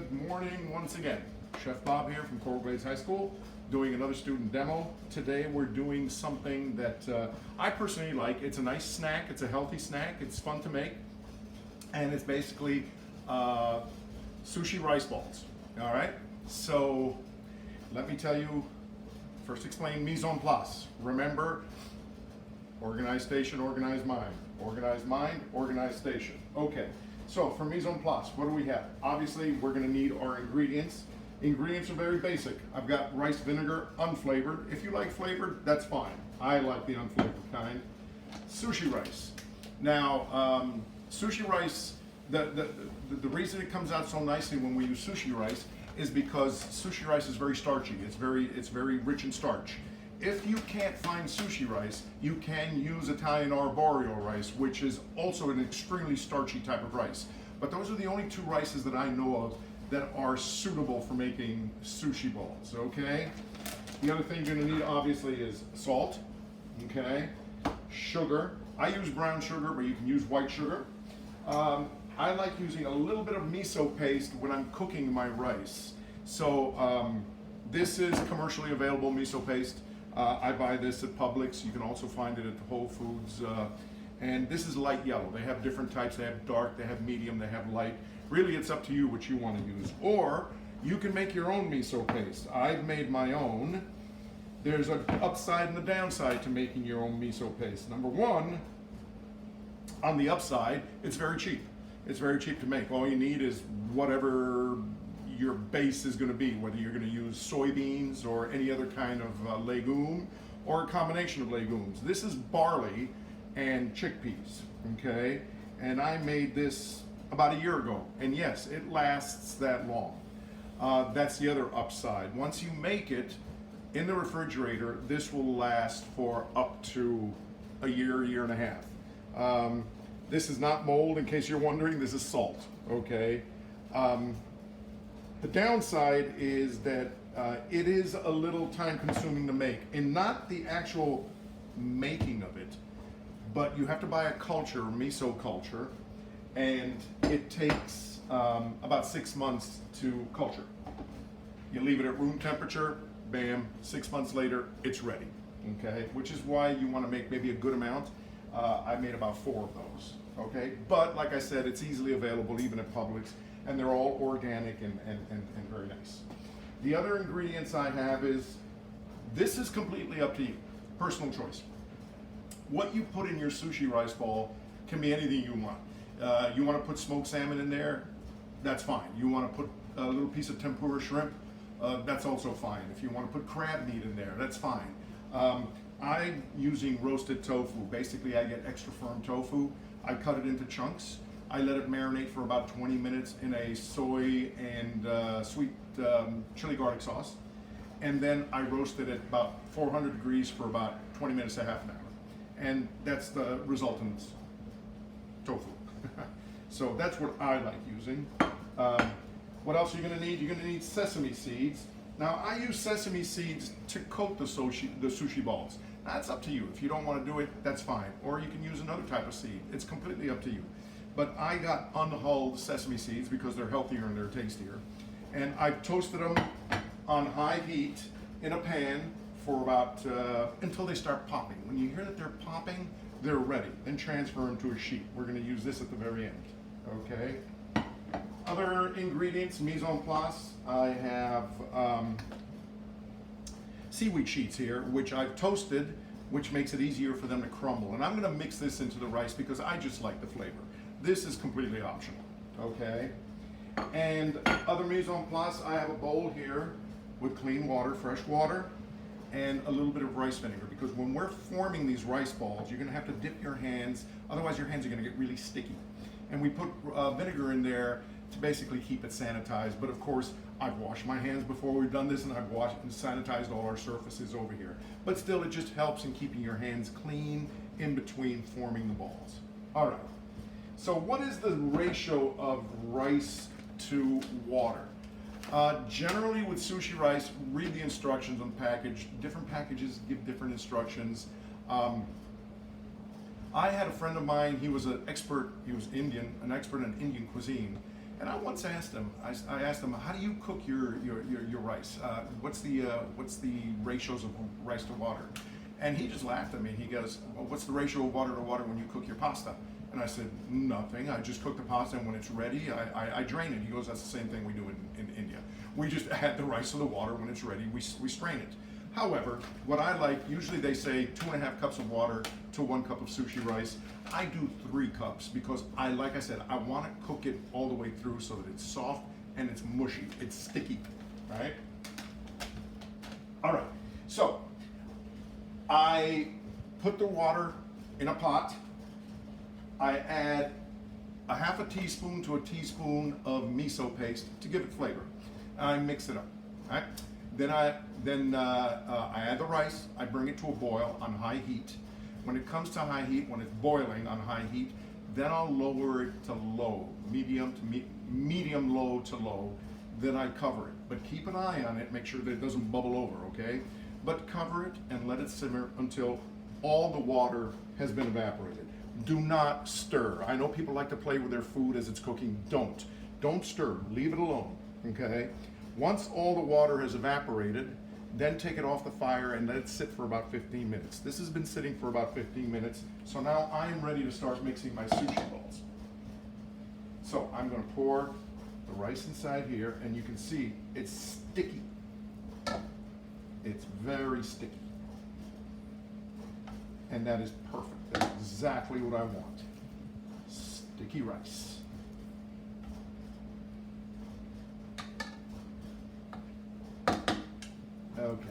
Good morning once again. Chef Bob here from Coral Glades High School doing another student demo. Today we're doing something that I personally like. It's a nice snack, it's a healthy snack, it's fun to make, and it's basically sushi rice balls. All right, so let me tell you, first explain mise en place. Remember, organized station, organized mind. Organized mind, organized station. Okay, so for mise en place, what do we have? Obviously, we're gonna need our ingredients. Ingredients are very basic. I've got rice vinegar, unflavored. If you like flavored, that's fine. I like the unflavored kind. Sushi rice. Now, sushi rice, the reason it comes out so nicely when we use sushi rice is because sushi rice is very starchy. It's very rich in starch. If you can't find sushi rice, you can use Italian arborio rice, which is also an extremely starchy type of rice. But those are the only two rices that I know of that are suitable for making sushi balls, okay? The other thing you're gonna need obviously is salt, okay? Sugar. I use brown sugar, but you can use white sugar. I like using a little bit of miso paste when I'm cooking my rice. So this is commercially available miso paste. I buy this at Publix. You can also find it at Whole Foods. And this is light yellow. They have different types. They have dark, they have medium, they have light. Really, it's up to you what you want to use. Or you can make your own miso paste. I've made my own. There's an upside and a downside to making your own miso paste. Number one, on the upside, it's very cheap. It's very cheap to make. All you need is whatever your base is going to be, whether you're going to use soybeans or any other kind of legume or a combination of legumes. This is barley and chickpeas, okay? And I made this about a year ago, and yes, it lasts that long. That's the other upside. Once you make it in the refrigerator, this will last for up to a year and a half. This is not mold, in case you're wondering. This is salt, okay? The downside is that it is a little time consuming to make, and not the actual making of it, but you have to buy a culture, miso culture, and it takes about 6 months to culture. You leave it at room temperature, bam, 6 months later, it's ready, okay? Which is why you wanna make maybe a good amount. I made about 4 of those, okay? But like I said, it's easily available even at Publix, and they're all organic and very nice. The other ingredients I have is, this is completely up to you, personal choice. What you put in your sushi rice ball can be anything you want. You want to put smoked salmon in there, that's fine. You want to put a little piece of tempura shrimp, that's also fine. If you want to put crab meat in there, that's fine. I'm using roasted tofu. Basically, I get extra firm tofu. I cut it into chunks. I let it marinate for about 20 minutes in a soy and sweet chili garlic sauce. And then I roast it at about 400 degrees for about 20 minutes to half an hour. And that's the resultant tofu. So that's what I like using. What else are you gonna need? You're gonna need sesame seeds. Now I use sesame seeds to coat the sushi balls. That's up to you. If you don't wanna do it, that's fine. Or you can use another type of seed. It's completely up to you. But I got unhulled sesame seeds because they're healthier and they're tastier. And I've toasted them on high heat in a pan for about, until they start popping. When you hear that they're popping, they're ready. Then transfer them to a sheet. We're gonna use this at the very end, okay? Other ingredients, mise en place, I have seaweed sheets here, which I've toasted, which makes it easier for them to crumble. And I'm gonna mix this into the rice because I just like the flavor. This is completely optional, okay? And other mise en place, I have a bowl here with clean water, fresh water, and a little bit of rice vinegar, because when we're forming these rice balls, you're gonna have to dip your hands, otherwise your hands are gonna get really sticky. And we put vinegar in there to basically keep it sanitized, but of course, I've washed my hands before we've done this, and I've washed and sanitized all our surfaces over here. But still, it just helps in keeping your hands clean in between forming the balls. All right. So what is the ratio of rice to water? Generally with sushi rice, read the instructions on the package. Different packages give different instructions. I had a friend of mine, he was an expert, he was Indian, an expert in Indian cuisine, And I once asked him, I asked him, how do you cook your rice? What's the ratios of rice to water? And he just laughed at me. He goes, well, what's the ratio of water to water when you cook your pasta? And I said, nothing. I just cook the pasta, and when it's ready, I drain it. He goes, that's the same thing we do in India. We just add the rice to the water. When it's ready, we strain it. However, what I like, usually they say 2.5 cups of water to 1 cup of sushi rice. I do 3 cups because like I said, I want to cook it all the way through so that it's soft and it's mushy, it's sticky, right? All right, so I put the water in a pot. I add a 1/2 teaspoon to a teaspoon of miso paste to give it flavor. I mix it up, right? Then I add the rice. I bring it to a boil on high heat. When it comes to high heat, when it's boiling on high heat, then I'll lower it to low, medium low to low. Then I cover it, but keep an eye on it. Make sure that it doesn't bubble over, okay? But cover it and let it simmer until all the water has been evaporated. Do not stir. I know people like to play with their food as it's cooking. Don't stir. Leave it alone, okay? Once all the water has evaporated, then take it off the fire and let it sit for about 15 minutes. This has been sitting for about 15 minutes, so now I am ready to start mixing my sushi balls. So I'm going to pour the rice inside here, and you can see it's sticky. It's very sticky. And that is perfect. That's exactly what I want. Sticky rice. Okay,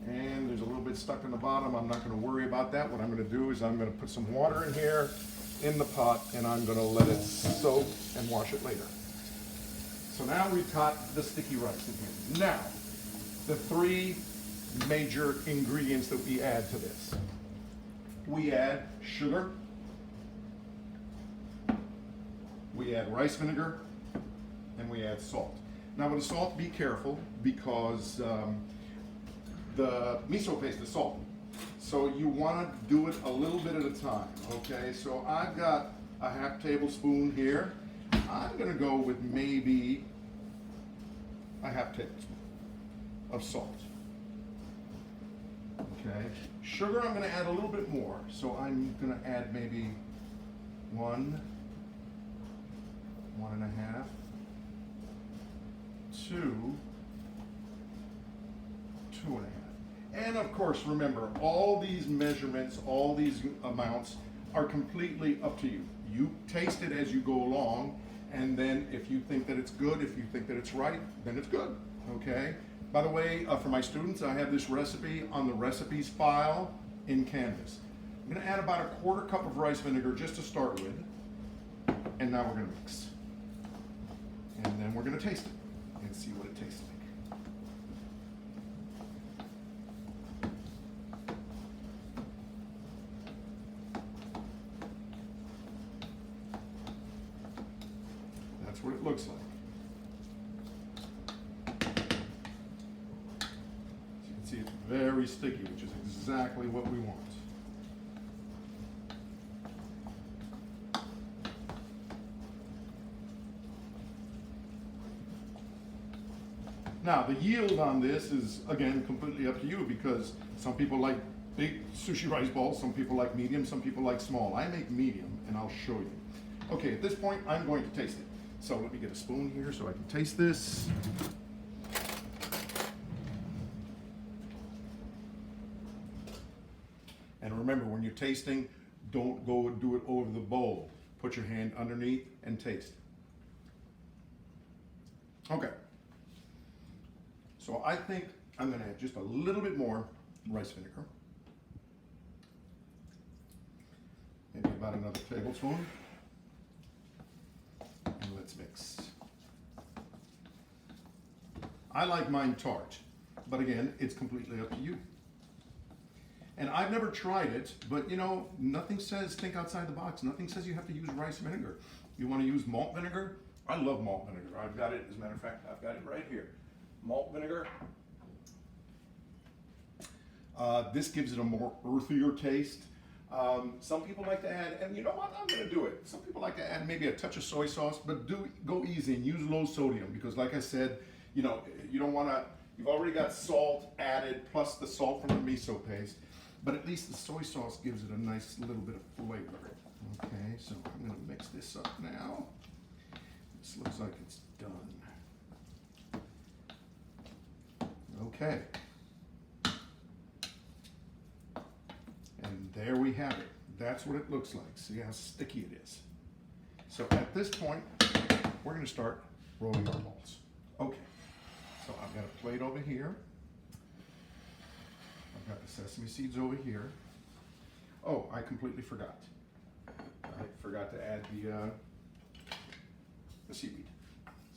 and there's a little bit stuck in the bottom. I'm not going to worry about that. What I'm going to do is I'm going to put some water in here in the pot, and I'm going to let it soak and wash it later. So now we've got the sticky rice in here. Now, the 3 major ingredients that we add to this. We add sugar, we add rice vinegar, and we add salt. Now with the salt, be careful because the miso paste is salty. So you want to do it a little bit at a time, okay? So I've got a 1/2 tablespoon here. I'm going to go with maybe a 1/2 tablespoon of salt. Okay, sugar I'm going to add a little bit more, so I'm going to add maybe 1, 1.5, 2, 2.5. And of course, remember, all these measurements, all these amounts are completely up to you. You taste it as you go along, and then if you think that it's good, if you think that it's right, then it's good, okay? By the way, for my students, I have this recipe on the recipes file in Canvas. I'm going to add about a 1/4 cup of rice vinegar just to start with, and now we're going to mix. And then we're going to taste it and see what it tastes like. That's what it looks like. See, it's very sticky, which is exactly what we want. Now, the yield on this is, again, completely up to you because some people like big sushi rice balls, some people like medium, some people like small. I make medium, and I'll show you. Okay, at this point, I'm going to taste it. So let me get a spoon here so I can taste this. And remember, when you're tasting, don't go and do it over the bowl. Put your hand underneath and taste. Okay. So I think I'm going to add just a little bit more rice vinegar. Maybe about another tablespoon. And let's mix. I like mine tart, but again, it's completely up to you. And I've never tried it, but you know, nothing says think outside the box. Nothing says you have to use rice vinegar. You want to use malt vinegar? I love malt vinegar. I've got it, as a matter of fact, I've got it right here. Malt vinegar. This gives it a more earthier taste. Some people like to add, and you know what, I'm gonna do it. Some people like to add maybe a touch of soy sauce, but go easy and use low sodium, because like I said, you know, you don't wanna, you've already got salt added plus the salt from the miso paste, but at least the soy sauce gives it a nice little bit of flavor. Okay, so I'm gonna mix this up now. This looks like it's done. Okay. And there we have it. That's what it looks like. See how sticky it is. So at this point, we're gonna start rolling our balls. Okay, so I've got a plate over here. I've got the sesame seeds over here. Oh, I completely forgot. I forgot to add the seaweed.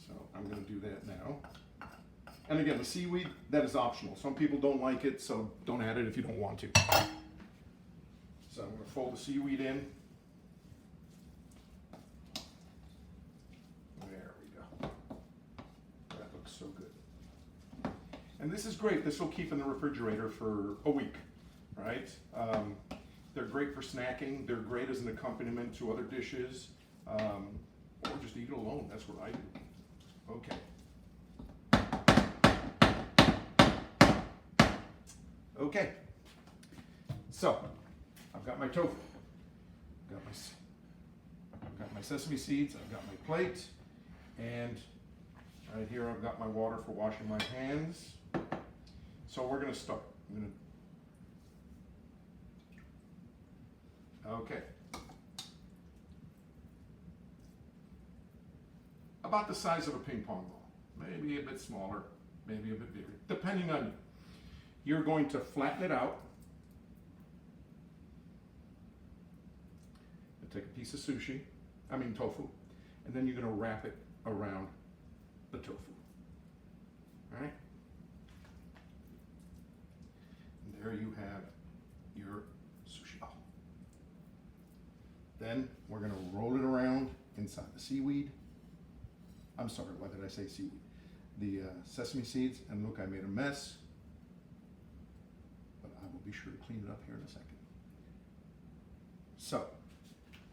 So I'm gonna do that now. And again, the seaweed, that is optional. Some people don't like it, so don't add it if you don't want to. So I'm gonna fold the seaweed in. There we go. That looks so good. And this is great. This will keep in the refrigerator for a week, right? They're great for snacking. They're great as an accompaniment to other dishes, or just eat it alone. That's what I do. Okay. Okay. So I've got my tofu. I've got my sesame seeds. I've got my plate, and right here I've got my water for washing my hands. So we're gonna start. Okay. About the size of a ping pong ball. Maybe a bit smaller, maybe a bit bigger, depending on you. You're going to flatten it out. And take a piece of tofu, and then you're going to wrap it around the tofu. All right? And there you have your sushi ball. Then we're going to roll it around inside the seaweed. I'm sorry, why did I say seaweed? The sesame seeds, and look, I made a mess, but I will be sure to clean it up here in a second. So,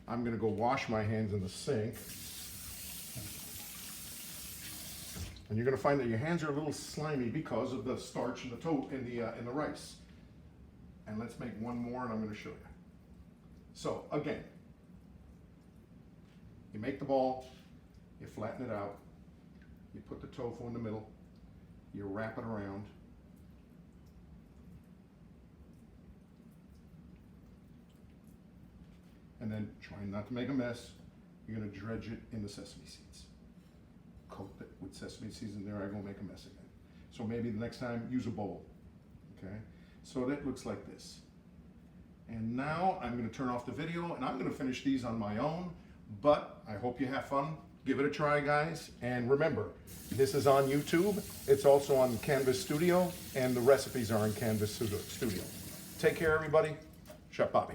I'm gonna go wash my hands in the sink. And you're gonna find that your hands are a little slimy because of the starch in the rice. And let's make one more, and I'm gonna show you. So, again, you make the ball, you flatten it out, you put the tofu in the middle, you wrap it around, and then trying not to make a mess, you're gonna dredge it in the sesame seeds. Coat it with sesame seeds in there, I'm gonna make a mess again. So maybe the next time, use a bowl, okay? So that looks like this. And now I'm gonna turn off the video, and I'm gonna finish these on my own, but I hope you have fun. Give it a try, guys. And remember, this is on YouTube. It's also on Canvas Studio, and the recipes are on Canvas Studio. Take care, everybody. Chef Bobby.